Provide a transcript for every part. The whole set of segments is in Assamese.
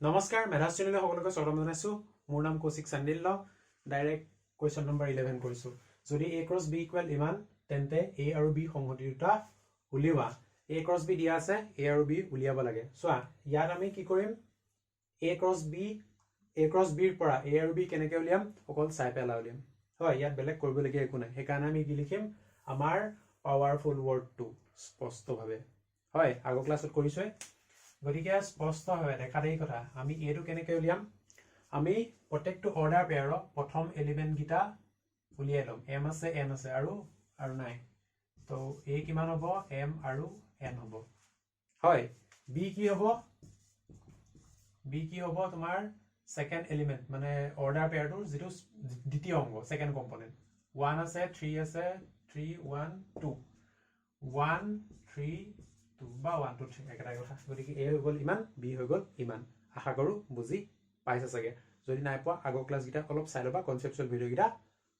নমস্কাৰ মেধাস চেনেললৈ সকলোকে স্বাগতম জনাইছো মোৰ নাম Koushik Chandil direct question number 11 কৰিছো যদি a ক্ৰছ b ইকুৱেল ইমান তেন্তে a আৰু b সংহতি দুটা উলিওৱা a ক্ৰছ b দিয়া আছে a আৰু b উলিয়াব লাগে চোৱা ইয়াত আমি কি কৰিম a ক্ৰছ b ৰ পৰা a আৰু b কেনেকৈ উলিয়াম অকল চাই পেলাই উলিয়াম হয় ইয়াত বেলেগ কৰিবলগীয়া একো নাই সেইকাৰণে আমি কি লিখিম আমাৰ পাৱাৰফুল ৱৰ্ডটো স্পষ্টভাৱে হয় আগৰ ক্লাছত কৰিছোৱে গতিকে স্পষ্টভাৱে দেখা দেই কথা আমি এটো কেনেকৈ উলিয়াম আমি প্ৰত্যেকটো অৰ্ডাৰ পেয়াৰৰ প্ৰথম এলিমেন্ট গিটা উলিয়াই লম m আছে n আছে আৰু নাই তো a কিমান হ'ব m আৰু n হ'ব হয় b কি হ'ব তোমাৰ সেকেন্ড এলিমেন্ট মানে অৰ্ডাৰ পেয়াৰটোৰ যেটো দ্বিতীয় অংগ সেকেন্ড কম্পোনেন্ট 1 আছে 3 আছে 3 1 2 1 3 2 বা 1 2 3 একেটাই কথা গতিকে a হৈ গ'ল ইমান b হৈ গ'ল ইমান আশা কৰো বুজি পাইছা চাগে যদি নাই পোৱা আগৰ ক্লাছ গিটা অলপ চাই লবা কনসেপচুৱেল ভিডিও গিটা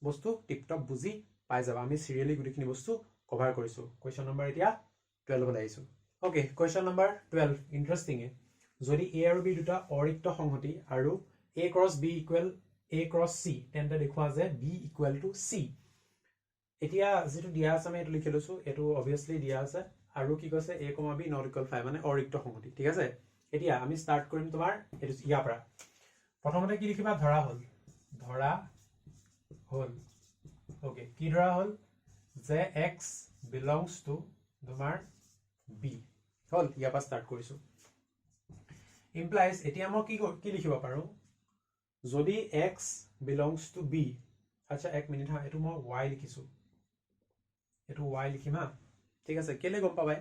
বস্তু টিপটপ বুজি পাই যাবা আমি সিৰিয়ালি গুটিখিনি বস্তু কভাৰ কৰিছো কোৱেশ্চন নম্বৰ এতিয়া 12 লৈ আহিছো ওকে কোৱেশ্চন নম্বৰ 12 ইন্টাৰেষ্টিং যদি a আৰু b দুটা অৰিক্ত সংহতি আৰু a cross b equal a cross c তেন্তে দেখুৱা যে b ইকুৱেল টু c এতিয়া যেটো দিয়া আছে আমি এটো লিখি লৈছো এটো অবিয়াসলি দিয়া আছে আৰু কি কৈছে a, b not equal 5 মানে অৰিক্ত সংহতি ঠিক আছে এতিয়া আমি স্টাৰ্ট কৰিম তোমাৰ এটো ইয়া পৰা প্ৰথমতে কি লিখিবা ধৰা হল ওকে কি ধৰা হল যে x belongs to তোমাৰ b হল ইয়া পৰা স্টাৰ্ট কৰিছো implies এতিয়া মই কি লিখিব পাৰো যদি x belongs to b আচ্ছা এক মিনিট হা এটো মই y লিখিছো এটো y লিখিম হা ঠিক আছে কেলে গম পাবাই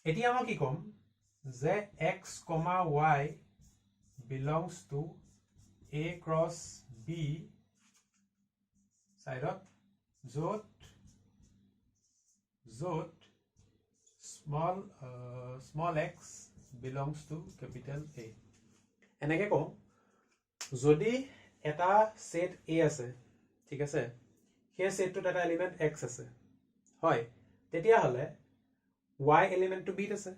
এতিয়া মই কি কম যে x, y belongs to a cross b সাইডত য'ত small x belongs to capital A এনেকে কম যদি এটা সেট A আছে ঠিক আছে সেই সেটটোত এটা এলিমেন্ট x আছে হয় তেতিয়া হলে y এলিমেন্টটো b আছে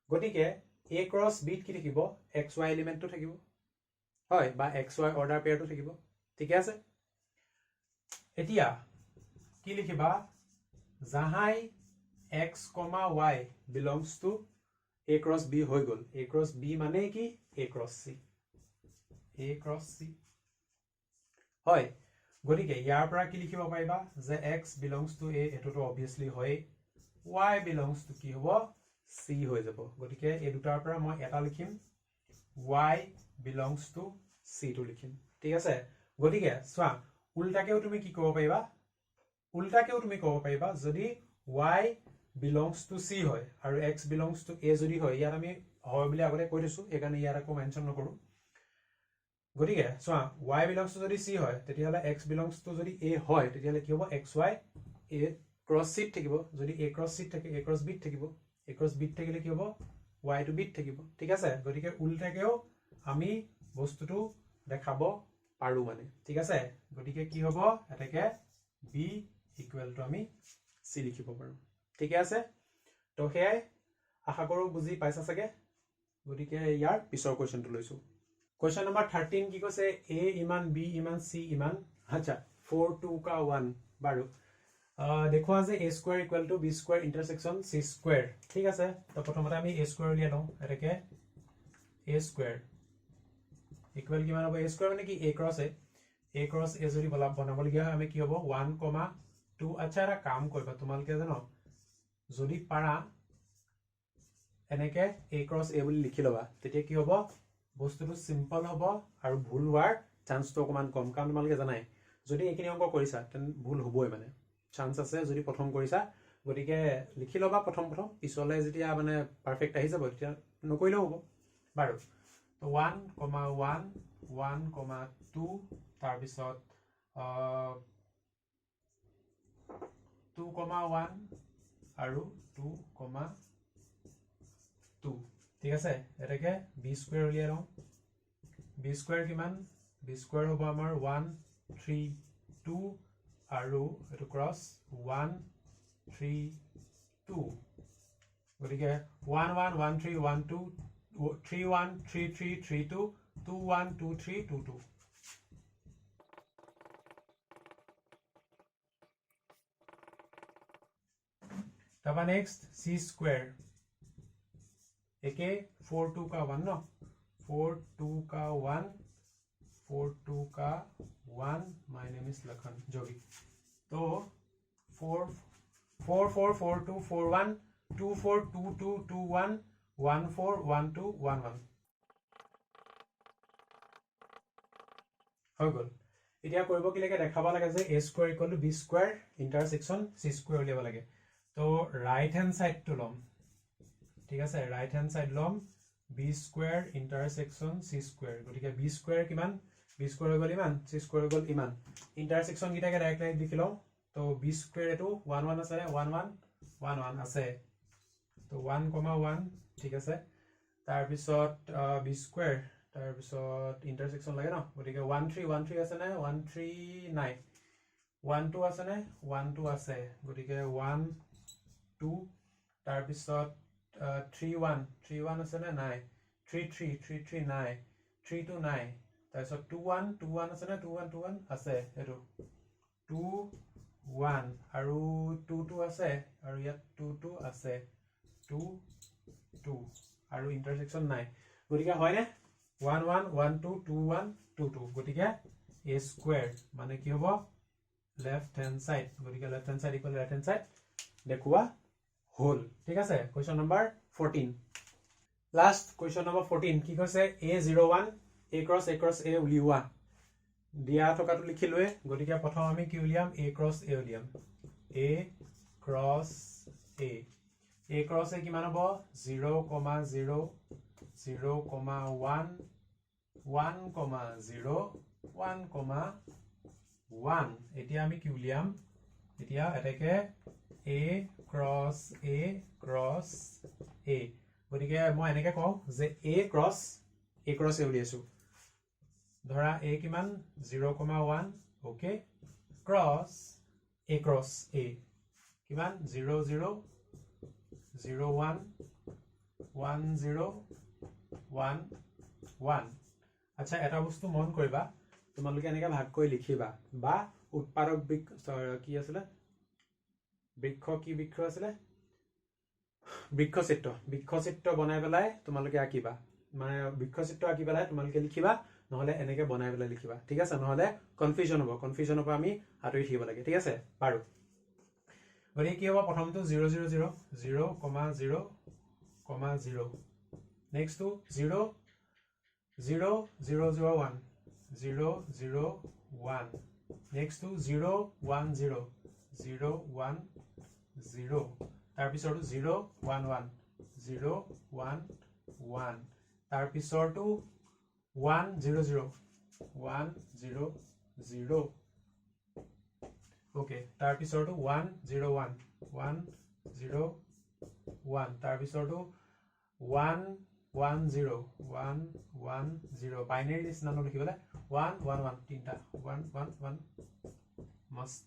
গটিকে a ক্ৰছ b কি থাকিব xy এলিমেন্টটো থাকিব হয় বা xy অৰ্ডাৰ পেয়াৰটো থাকিব ঠিক আছে এতিয়া কি লিখিবা জাহাই x, y belongs to a cross b হৈ গল a cross b মানে কি a cross c হয় গটিকে ইয়াৰ পৰা কি লিখিব পাৰিবা যে x belongs to a এটোটো obviously হয় y belongs to কি হ'ব c হৈ যাব গটিকে এই দুটাৰ পৰা মই এটা লিখিম y belongs to c টো লিখিম ঠিক আছে গটিকে সোৱা উল্টাকেও তুমি কি ক'ব পাৰিবা যদি y belongs to c হয় আৰু x belongs to a যদি হয় ইয়াত আমি হয় বুলি আগতে কৈ দিছো একাৰণে ইয়াত আকৌ মেনশন নকৰো গটিকে সোৱা y belongs to যদি c হয় তেতিয়াহলে x belongs to যদি a হয় তেতিয়াহলে কি হ'ব xy a cross c থাকিব যদি a cross c থাকে a cross b থাকিব a cross b থাকিলে কি হ'ব y to b থাকিব ঠিক আছে গটিকে উল্টাকেও আমি বস্তুটো দেখাব পাৰো মানে ঠিক আছে গটিকে কি হ'ব এটাকে b ইকুৱেল টু আমি c লিখিব পাৰো ঠিক আছে তো হেই আশা কৰো বুজি পাইছা চাগে গটিকে ইয়াৰ পিছৰ কোৱেশ্চনটো লৈছো কোৱেশ্চন নম্বৰ 13 কি কৈছে a ইমান b ইমান c ইমান আচ্ছা 4 2 का 1 বাৰু দেখুৱা যে a square equal to b square intersection c square ঠিক আছে তো প্ৰথমতে আমি a স্কয়াৰ উলিয়াই লওঁ এটাকে a স্কয়াৰ ইকুৱেল কিমান হ'ব a স্কয়াৰ মানে কি a ক্ৰছ a যদি বনাব লগিয়া হয় আমি কি হ'ব 1, 2 আচ্ছা এটা কাম কৰিবা তোমালকে জানো যদি পাৰা এনেকে a ক্ৰছ a বুলি লিখি লবা তেতিয়া কি হ'ব বস্তুটো সিম্পল হ'ব আৰু ভুল হোৱাৰ চান্সটো অকমান কম কাৰণ তোমালকে জানাই যদি এখিনি অংক কৰিছা তেন ভুল হ'বই মানে চান্স আছে যদি প্ৰথম কৰিছা গটিকে লিখি লবা প্ৰথম পিছলে যেতিয়া মানে পাৰফেক্ট আহি যাব তেতিয়া নকৰিলেও হ'ব বাৰু তো 1, 1, 2 তাৰ পিছত 2, 1 আৰু 2, 2 ঠিক আছে এটাকে b স্কয়াৰ উলিয়াই লওঁ b স্কয়াৰ কিমান b স্কয়াৰ হ'ব আমাৰ 1 3 2 আৰু এটো ক্ৰস 1 3 2 গটিকে 1 1 1 3 1 2 3 1 3 3 3 2 2 1 2 3 2 2 तब नेक्स्ट c स्क्वायर एके 4 2 का 1 नो 4 2 का 1 4 2 का 1 माय नेम इज लखन जोगी तो 4 4 4 4 2 4 1 2 4 2 2 2 1 1 4 1 2 1 1 हो गल এতিয়া কৰিব কি লাগে দেখাব লাগে যে a square equal to b square intersection c square উলিয়াব লাগে তো রাইট হ্যান্ড সাইড তো লম ঠিক আছে রাইট হ্যান্ড সাইড লম b square intersection c square গতিকে b স্কয়াৰ কিমান b স্কয়াৰ হৈ গল ইমান c স্কয়াৰ হৈ গল ইমান ইন্টাৰসেকশন গিটাকে ডাইৰেক্ট লাইন লিখি লও তো b স্কয়াৰ এটো 1 1 আছে 1 1 1 1 আছে তো 1 1 ঠিক আছে তাৰ পিছত b স্কয়াৰ তাৰ পিছত ইন্টাৰসেকশন লাগে ন গতিকে 1 3 1 3 আছে না 1 3 নাই 1 2 আছে না 1 2 আছে গতিকে 1 2 তাৰ পিছত 3 1 3 1 আছে না নাই 3 3 3 3 নাই 3 2 নাই তাৰ পিছত 2 1 2 1 আছে না 2 1 2 1 আছে এটো 2 1 আৰু 2 2 আছে আৰু ইয়াত 2 2 আছে 2 2 আৰু ইন্টাৰসেকশন নাই গতিকে হয় নে 1 1 1 2 2 1 2 2 গতিকে a স্কয়াৰ মানে কি হ'ব লেফট হ্যান্ড সাইড গতিকে left hand side equal right hand side দেখুৱা হোল ঠিক আছে question number 14 last question number 14 কি কৈছে a01 a cross a উলিওৱা দিয়া থকাটো লিখিলোৱে গতিকে প্ৰথম আমি কি উলিয়াম a cross a উলিয়াম a cross a কিমান হ'ব 0 0 0 1 1 0 1 1 এতিয়া আমি কি উলিয়াম এতিয়া এটাকে a cross a গতিকে মই এনেকে কও যে a cross a উলিয়াইছো ধৰা a কিমান 0 1 ওকে cross a কিমান 0 0 0 1 1 0 1 1 আচ্ছা এটা বস্তু মন কৰিবা তোমালোকে এনেকা ভাগ কৰি লিখিবা বা উৎপাদক কি আছিল বৃক্ষ কি বৃক্ষ আছিল বৃক্ষচিত্ৰ বনাই পেলাই তোমালোকে আঁকিবা মানে বৃক্ষচিত্ৰ আঁকি পেলাই তোমালোকে লিখিবা নহলে এনেকে বনাই পেলাই লিখিবা ঠিক আছে নহলে কনফিউজন হ'ব আমি আঁতৰি থাকিব লাগে ঠিক আছে পাৰো গতিকে কি হ'ব প্ৰথমটো 0 0 0 0 0 0 নেক্সট টু 0 0 0 0 1 0 0 1 next to 0 1 0 0 1 0 তাৰ পিছৰটো 0 1 1 0 1 1 তাৰ পিছৰটো 1 0 0 1 0 0 ওকে তাৰ পিছৰটো 1 0 1 1 0 1 তাৰ পিছৰটো 1 1 0 1 1 0 বাইনাৰী নিচিনা লিখিবলৈ 1 1 1 তিনটা 1 1 1 মস্ত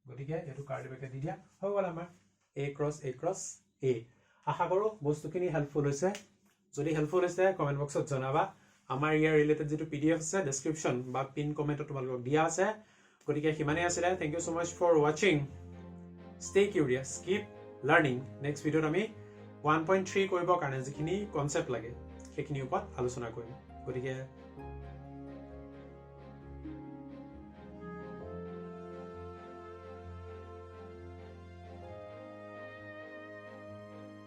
গতিকে এটো কাৰ্ড বেকে দি দিয়া হৈ গল আমাৰ a cross a আশা কৰো বস্তুখিনি হেল্পফুল হৈছে যদি হেল্পফুল হৈছে কমেন্ট বক্সত জনাবা আমাৰ ইয়াৰ ৰিলেটেড যেটো pdf আছে ডেসক্ৰিপচন বা পিন কমেন্টত তোমালোকক দিয়া আছে গতিকে হিমানে আছে thank you so much for watching stay curious keep learning next ভিডিঅ'ত আমি 1.3 কৰিব কাৰণে যিখিনি কনসেপ্ট লাগে সেইখিনি ওপৰত আলোচনা কৰিম গতিকে